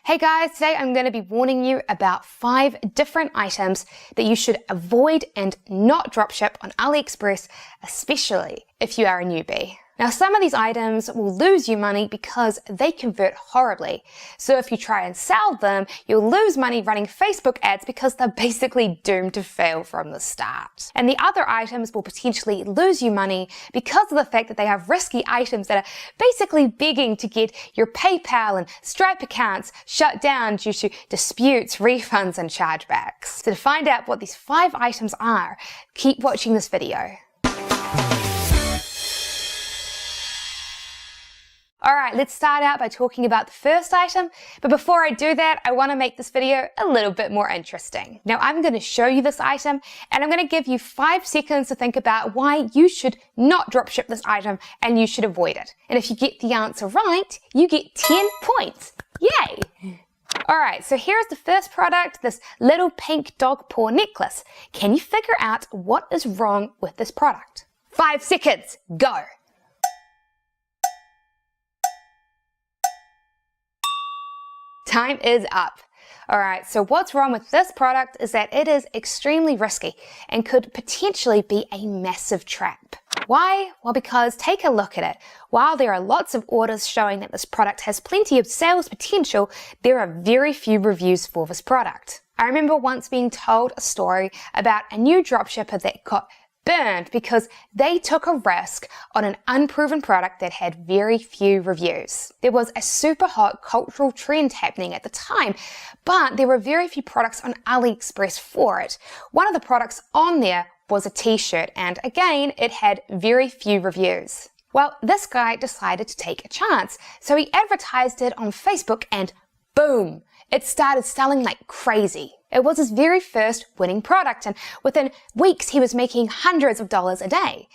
Hey guys, today I'm going to be warning you about 5 different items that you should avoid and not dropship on AliExpress, especially if you are a newbie. Now, some of these items will lose you money because they convert horribly. So if you try and sell them, you'll lose money running Facebook ads because they're basically doomed to fail from the start. And the other items will potentially lose you money because of the fact that they have risky items that are basically begging to get your PayPal and Stripe accounts shut down due to disputes, refunds, and chargebacks. So to find out what these 5 items are, keep watching this video. Alright, let's start out by talking about the first item, but before I do that, I want to make this video a little bit more interesting. Now, I'm going to show you this item, and I'm going to give you 5 seconds to think about why you should not dropship this item and you should avoid it. And if you get the answer right, you get 10 points. Yay! Alright, so here's the first product, this little pink dog paw necklace. Can you figure out what is wrong with this product? 5 seconds, go! Time is up. Alright, so what's wrong with this product is that it is extremely risky and could potentially be a massive trap. Why? Well, because take a look at it. While there are lots of orders showing that this product has plenty of sales potential, there are very few reviews for this product. I remember once being told a story about a new dropshipper that got burned because they took a risk on an unproven product that had very few reviews. There was a super hot cultural trend happening at the time, but there were very few products on AliExpress for it. One of the products on there was a t-shirt, and again, it had very few reviews. Well, this guy decided to take a chance, so he advertised it on Facebook and boom! It started selling like crazy. It was his very first winning product, and within weeks he was making hundreds of dollars a day.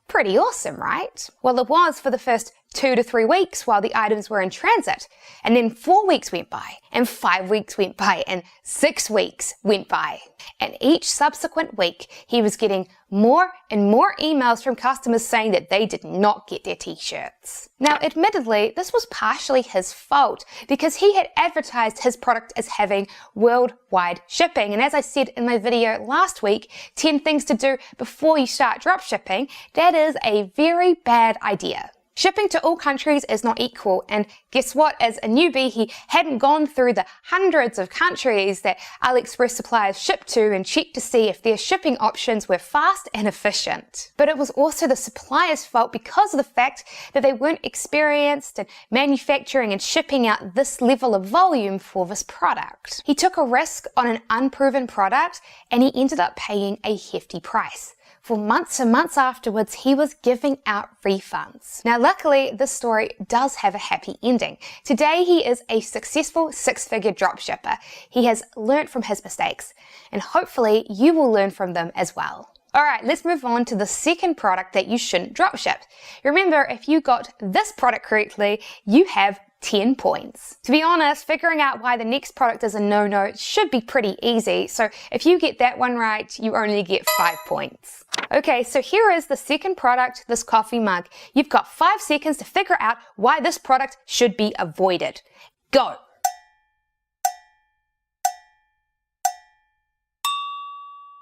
Pretty awesome, right? Well, it was for the first 2 to 3 weeks while the items were in transit. And then 4 weeks went by, and 5 weeks went by, and 6 weeks went by. And each subsequent week, he was getting more and more emails from customers saying that they did not get their t-shirts. Now, admittedly, this was partially his fault because he had advertised his product as having worldwide shipping. And as I said in my video last week, 10 things to do before you start dropshipping, that is a very bad idea. Shipping to all countries is not equal, and guess what? As a newbie, he hadn't gone through the hundreds of countries that AliExpress suppliers ship to and checked to see if their shipping options were fast and efficient. But it was also the supplier's fault because of the fact that they weren't experienced in manufacturing and shipping out this level of volume for this product. He took a risk on an unproven product, and he ended up paying a hefty price. For months and months afterwards, he was giving out refunds. Now, luckily, this story does have a happy ending. Today, he is a successful 6-figure dropshipper. He has learnt from his mistakes, and hopefully you will learn from them as well. Alright, let's move on to the second product that you shouldn't dropship. Remember, if you got this product correctly, you have 10 points. To be honest, figuring out why the next product is a no-no should be pretty easy, so if you get that one right, you only get 5 points. Okay, so here is the second product, this coffee mug. You've got 5 seconds to figure out why this product should be avoided. Go!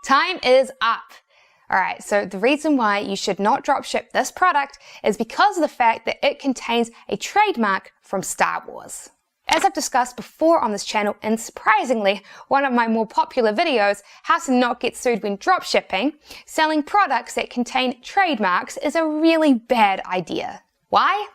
Time is up. Alright, so the reason why you should not dropship this product is because of the fact that it contains a trademark from Star Wars. As I've discussed before on this channel, and surprisingly, one of my more popular videos, How to Not Get Sued When Dropshipping, selling products that contain trademarks is a really bad idea. Why?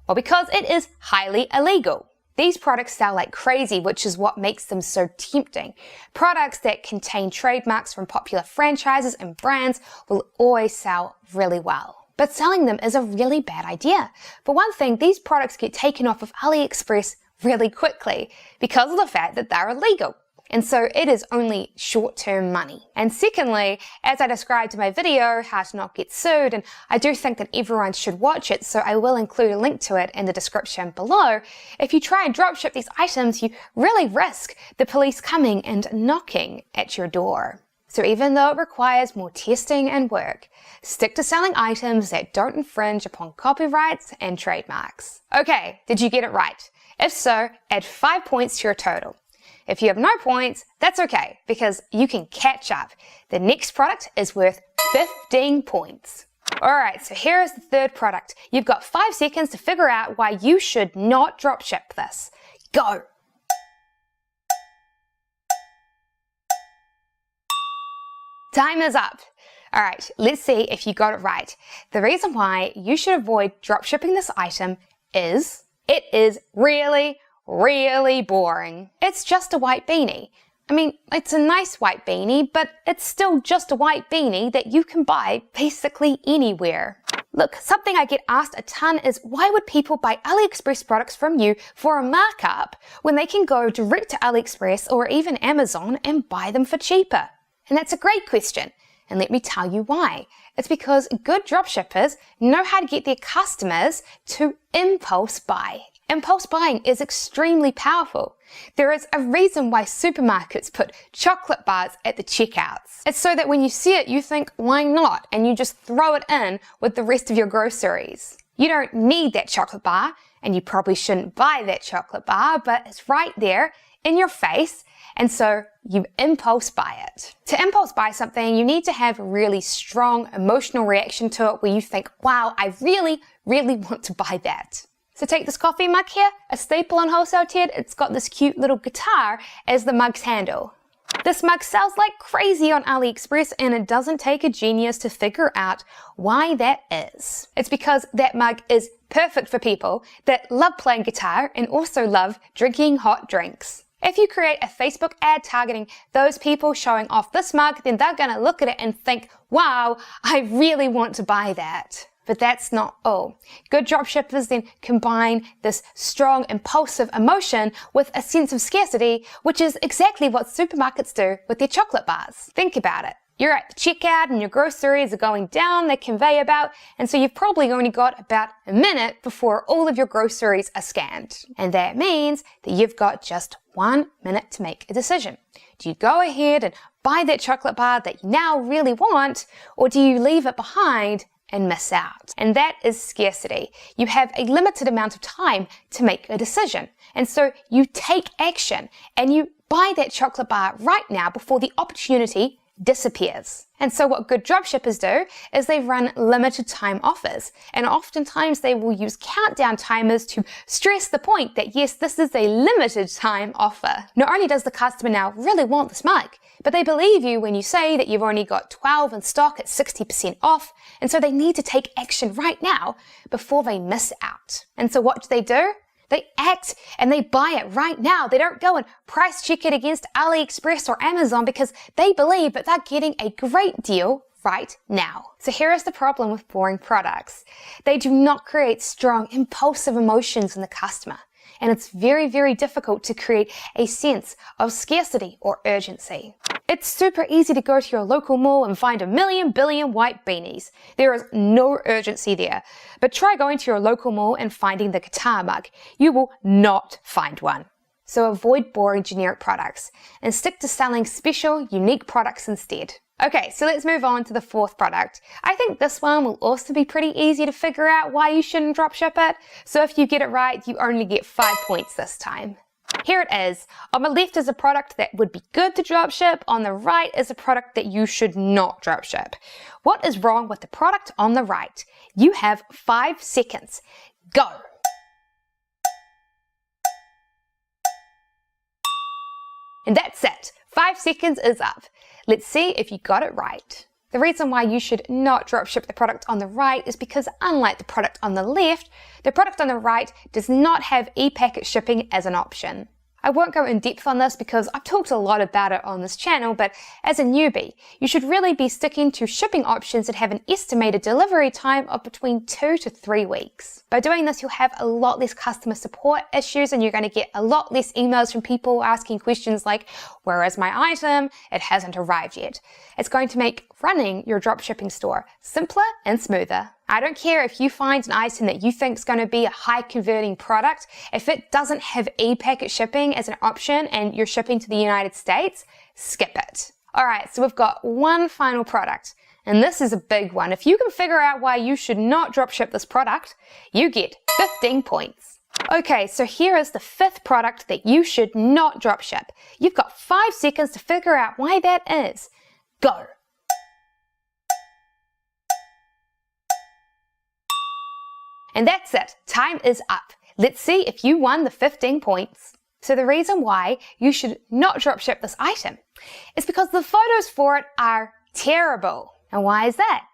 Well, because it is highly illegal. These products sell like crazy, which is what makes them so tempting. Products that contain trademarks from popular franchises and brands will always sell really well. But selling them is a really bad idea. For one thing, these products get taken off of AliExpress really quickly because of the fact that they're illegal. And so it is only short-term money. And secondly, as I described in my video, How to Not Get Sued, and I do think that everyone should watch it, so I will include a link to it in the description below, if you try and dropship these items, you really risk the police coming and knocking at your door. So even though it requires more testing and work, stick to selling items that don't infringe upon copyrights and trademarks. Okay, did you get it right? If so, add 5 points to your total. If you have no points, that's okay, because you can catch up. The next product is worth 15 points. Alright, so here is the third product. You've got 5 seconds to figure out why you should not dropship this. Go! Time is up. Alright, let's see if you got it right. The reason why you should avoid dropshipping this item is it is really boring. It's just a white beanie. I mean, it's a nice white beanie, but it's still just a white beanie that you can buy basically anywhere. Look, something I get asked a ton is why would people buy AliExpress products from you for a markup when they can go direct to AliExpress or even Amazon and buy them for cheaper? And that's a great question. And let me tell you why. It's because good dropshippers know how to get their customers to impulse buy. Impulse buying is extremely powerful. There is a reason why supermarkets put chocolate bars at the checkouts. It's so that when you see it, you think, why not? And you just throw it in with the rest of your groceries. You don't need that chocolate bar, and you probably shouldn't buy that chocolate bar, but it's right there in your face, and so you impulse buy it. To impulse buy something, you need to have a really strong emotional reaction to it where you think, wow, I really want to buy that. So take this coffee mug here, a staple on Wholesale Ted. It's got this cute little guitar as the mug's handle. This mug sells like crazy on AliExpress, and it doesn't take a genius to figure out why that is. It's because that mug is perfect for people that love playing guitar and also love drinking hot drinks. If you create a Facebook ad targeting those people showing off this mug, then they're gonna look at it and think, wow, I really want to buy that. But that's not all. Good dropshippers then combine this strong, impulsive emotion with a sense of scarcity, which is exactly what supermarkets do with their chocolate bars. Think about it. You're at the checkout and your groceries are going down the conveyor belt, and so you've probably only got about a minute before all of your groceries are scanned. And that means that you've got just 1 minute to make a decision. Do you go ahead and buy that chocolate bar that you now really want, or do you leave it behind and miss out? And that is scarcity. You have a limited amount of time to make a decision. And so you take action and you buy that chocolate bar right now before the opportunity disappears. And so what good dropshippers do is they run limited time offers, and oftentimes they will use countdown timers to stress the point that yes, this is a limited time offer. Not only does the customer now really want this mug, but they believe you when you say that you've only got 12 in stock at 60% off, and so they need to take action right now before they miss out. And so what do? They act and they buy it right now. They don't go and price check it against AliExpress or Amazon because they believe that they're getting a great deal right now. So here is the problem with boring products. They do not create strong, impulsive emotions in the customer. And it's very difficult to create a sense of scarcity or urgency. It's super easy to go to your local mall and find a billion white beanies. There is no urgency there. But try going to your local mall and finding the guitar mug. You will not find one. So avoid boring generic products and stick to selling special, unique products instead. Okay, so let's move on to the fourth product. I think this one will also be pretty easy to figure out why you shouldn't dropship it. So if you get it right, you only get 5 points this time. Here it is. On the left is a product that would be good to dropship. On the right is a product that you should not dropship. What is wrong with the product on the right? You have 5 seconds. Go! And that's it. 5 seconds is up. Let's see if you got it right. The reason why you should not dropship the product on the right is because unlike the product on the left, the product on the right does not have e-packet shipping as an option. I won't go in depth on this because I've talked a lot about it on this channel, but as a newbie, you should really be sticking to shipping options that have an estimated delivery time of between 2 to 3 weeks. By doing this, you'll have a lot less customer support issues and you're going to get a lot less emails from people asking questions like, where is my item? It hasn't arrived yet. It's going to make running your dropshipping store simpler and smoother. I don't care if you find an item that you think is going to be a high converting product. If it doesn't have e-packet shipping as an option and you're shipping to the United States, skip it. Alright, so we've got one final product, and this is a big one. If you can figure out why you should not dropship this product, you get 15 points. Okay, so here is the 5th product that you should not dropship. You've got 5 seconds to figure out why that is. Go! And that's it. Time is up. Let's see if you won the 15 points. So the reason why you should not dropship this item is because the photos for it are terrible. And why is that?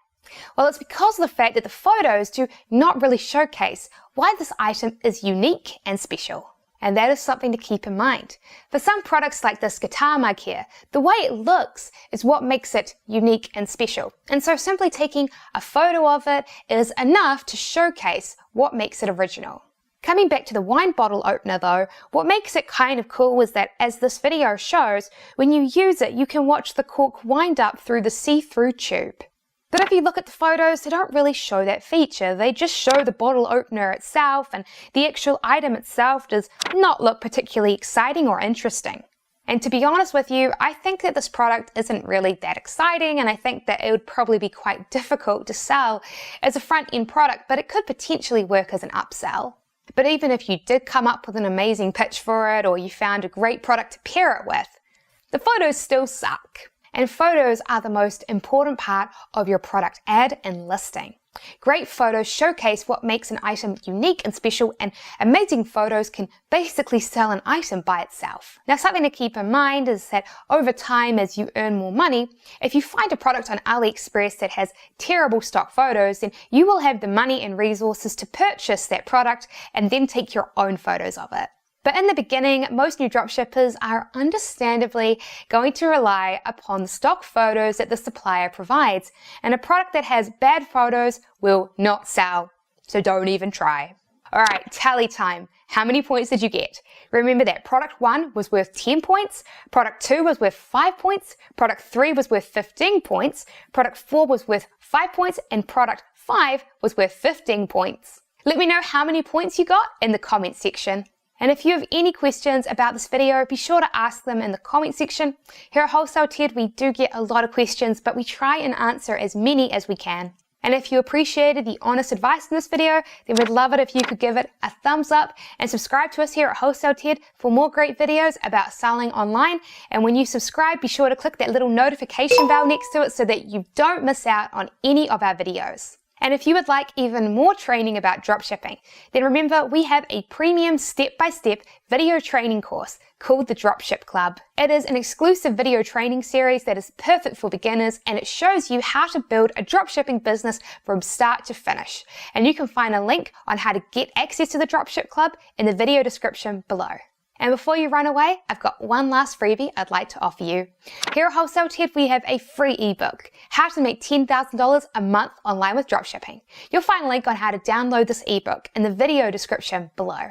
Well, it's because of the fact that the photos do not really showcase why this item is unique and special. And that is something to keep in mind. For some products like this guitar mug here, the way it looks is what makes it unique and special. And so simply taking a photo of it is enough to showcase what makes it original. Coming back to the wine bottle opener though, what makes it kind of cool is that, as this video shows, when you use it, you can watch the cork wind up through the see-through tube. But if you look at the photos, they don't really show that feature. They just show the bottle opener itself, and the actual item itself does not look particularly exciting or interesting. And to be honest with you, I think that this product isn't really that exciting, and I think that it would probably be quite difficult to sell as a front-end product, but it could potentially work as an upsell. But even if you did come up with an amazing pitch for it, or you found a great product to pair it with, the photos still suck. And photos are the most important part of your product ad and listing. Great photos showcase what makes an item unique and special, and amazing photos can basically sell an item by itself. Now, something to keep in mind is that over time, as you earn more money, if you find a product on AliExpress that has terrible stock photos, then you will have the money and resources to purchase that product and then take your own photos of it. But in the beginning, most new dropshippers are understandably going to rely upon the stock photos that the supplier provides, and a product that has bad photos will not sell. So don't even try. Alright, tally time. How many points did you get? Remember that product 1 was worth 10 points, product 2 was worth 5 points, product 3 was worth 15 points, product 4 was worth 5 points, and product 5 was worth 15 points. Let me know how many points you got in the comment section. And if you have any questions about this video, be sure to ask them in the comment section. Here at Wholesale Ted, we do get a lot of questions, but we try and answer as many as we can. And if you appreciated the honest advice in this video, then we'd love it if you could give it a thumbs up and subscribe to us here at Wholesale Ted for more great videos about selling online. And when you subscribe, be sure to click that little notification bell next to it so that you don't miss out on any of our videos. And if you would like even more training about dropshipping, then remember we have a premium step-by-step video training course called the Dropship Club. It is an exclusive video training series that is perfect for beginners, and it shows you how to build a dropshipping business from start to finish. And you can find a link on how to get access to the Dropship Club in the video description below. And before you run away, I've got one last freebie I'd like to offer you. Here at Wholesale Ted, we have a free ebook, How to Make $10,000 a Month Online with Dropshipping. You'll find a link on how to download this ebook in the video description below.